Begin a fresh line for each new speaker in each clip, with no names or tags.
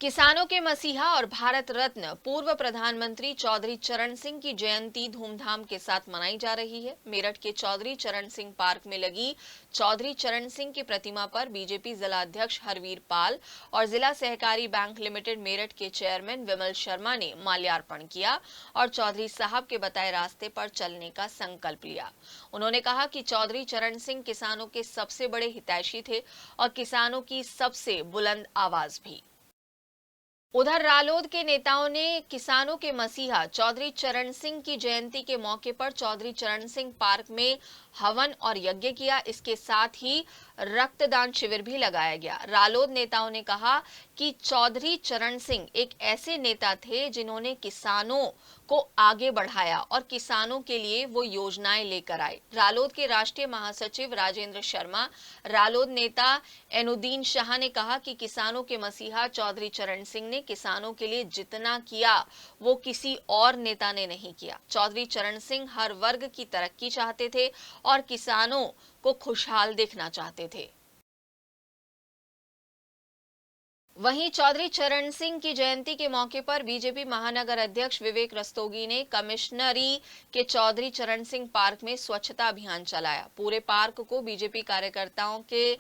किसानों के मसीहा और भारत रत्न पूर्व प्रधानमंत्री चौधरी चरण सिंह की जयंती धूमधाम के साथ मनाई जा रही है। मेरठ के चौधरी चरण सिंह पार्क में लगी चौधरी चरण सिंह की प्रतिमा पर बीजेपी जिला अध्यक्ष हरवीर पाल और जिला सहकारी बैंक लिमिटेड मेरठ के चेयरमैन विमल शर्मा ने माल्यार्पण किया और चौधरी साहब के बताए रास्ते पर चलने का संकल्प लिया। उन्होंने कहा कि चौधरी चरण सिंह किसानों के सबसे बड़े हितैषी थे और किसानों की सबसे बुलंद आवाज भी। उधर रालोद के नेताओं ने किसानों के मसीहा चौधरी चरण सिंह की जयंती के मौके पर चौधरी चरण सिंह पार्क में हवन और यज्ञ किया। इसके साथ ही रक्तदान शिविर भी लगाया गया। रालोद नेताओं ने कहा कि चौधरी चरण सिंह एक ऐसे नेता थे जिन्होंने किसानों को आगे बढ़ाया और किसानों के लिए वो योजनाएं लेकर आए। रालोद के राष्ट्रीय महासचिव राजेंद्र शर्मा, रालोद नेता एनुद्दीन शाह ने कहा कि किसानों के मसीहा चौधरी चरण सिंह ने किसानों के लिए जितना किया वो किसी और नेता ने नहीं किया। चौधरी चरण सिंह हर वर्ग की तरक्की चाहते थे और किसानों को खुशहाल देखना चाहते थे। वहीं चौधरी चरण सिंह की जयंती के मौके पर बीजेपी महानगर अध्यक्ष विवेक रस्तोगी ने कमिश्नरी के चौधरी चरण सिंह पार्क में स्वच्छता अभियान चलाया। पूरे पार्क को बीजेपी कार्यकर्ताओं के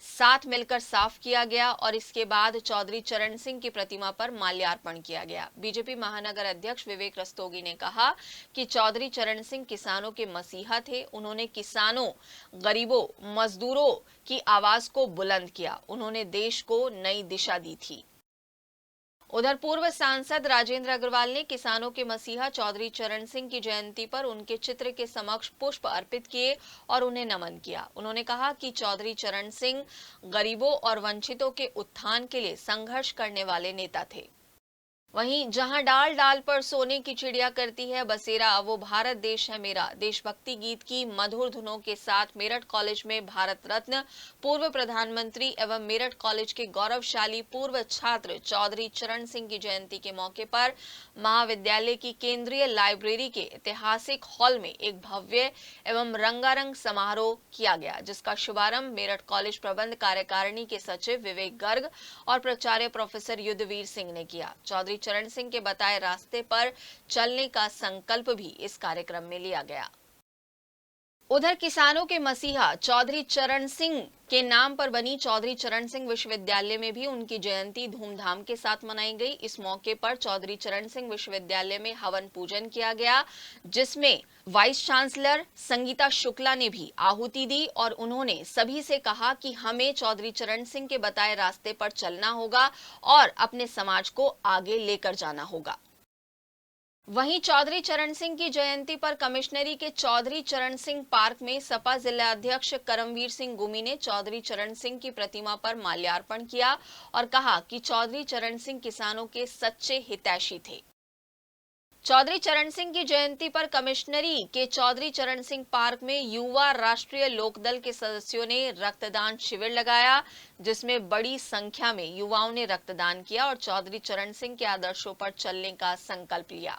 साथ मिलकर साफ किया गया और इसके बाद चौधरी चरण सिंह की प्रतिमा पर माल्यार्पण किया गया। बीजेपी महानगर अध्यक्ष विवेक रस्तोगी ने कहा कि चौधरी चरण सिंह किसानों के मसीहा थे। उन्होंने किसानों, गरीबों, मजदूरों की आवाज को बुलंद किया। उन्होंने देश को नई दिशा दी थी। उधर पूर्व सांसद राजेंद्र अग्रवाल ने किसानों के मसीहा चौधरी चरण सिंह की जयंती पर उनके चित्र के समक्ष पुष्प अर्पित किए और उन्हें नमन किया। उन्होंने कहा कि चौधरी चरण सिंह गरीबों और वंचितों के उत्थान के लिए संघर्ष करने वाले नेता थे। वहीं जहां डाल डाल पर सोने की चिड़िया करती है बसेरा, वो भारत देश है मेरा देशभक्ति गीत की मधुर धुनों के साथ मेरठ कॉलेज में भारत रत्न पूर्व प्रधानमंत्री एवं मेरठ कॉलेज के गौरवशाली पूर्व छात्र चौधरी चरण सिंह की जयंती के मौके पर महाविद्यालय की केंद्रीय लाइब्रेरी के ऐतिहासिक हॉल में एक भव्य एवं रंगारंग समारोह किया गया, जिसका शुभारंभ मेरठ कॉलेज प्रबंध कार्यकारिणी के सचिव विवेक गर्ग और प्राचार्य प्रोफेसर युद्धवीर सिंह ने किया। चौधरी चरण सिंह के बताए रास्ते पर चलने का संकल्प भी इस कार्यक्रम में लिया गया। उधर किसानों के मसीहा चौधरी चरण सिंह के नाम पर बनी चौधरी चरण सिंह विश्वविद्यालय में भी उनकी जयंती धूमधाम के साथ मनाई गई। इस मौके पर चौधरी चरण सिंह विश्वविद्यालय में हवन पूजन किया गया, जिसमें वाइस चांसलर संगीता शुक्ला ने भी आहुति दी और उन्होंने सभी से कहा कि हमें चौधरी चरण सिंह के बताए रास्ते पर चलना होगा और अपने समाज को आगे लेकर जाना होगा। वहीं चौधरी चरण सिंह की जयंती पर कमिश्नरी के चौधरी चरण सिंह पार्क में सपा जिला अध्यक्ष करमवीर सिंह गुमी ने चौधरी चरण सिंह की प्रतिमा पर माल्यार्पण किया और कहा कि चौधरी चरण सिंह किसानों के सच्चे हितैषी थे। चौधरी चरण सिंह की जयंती पर कमिश्नरी के चौधरी चरण सिंह पार्क में युवा राष्ट्रीय लोकदल के सदस्यों ने रक्तदान शिविर लगाया, जिसमें बड़ी संख्या में युवाओं ने रक्तदान किया और चौधरी चरण सिंह के आदर्शों पर चलने का संकल्प लिया।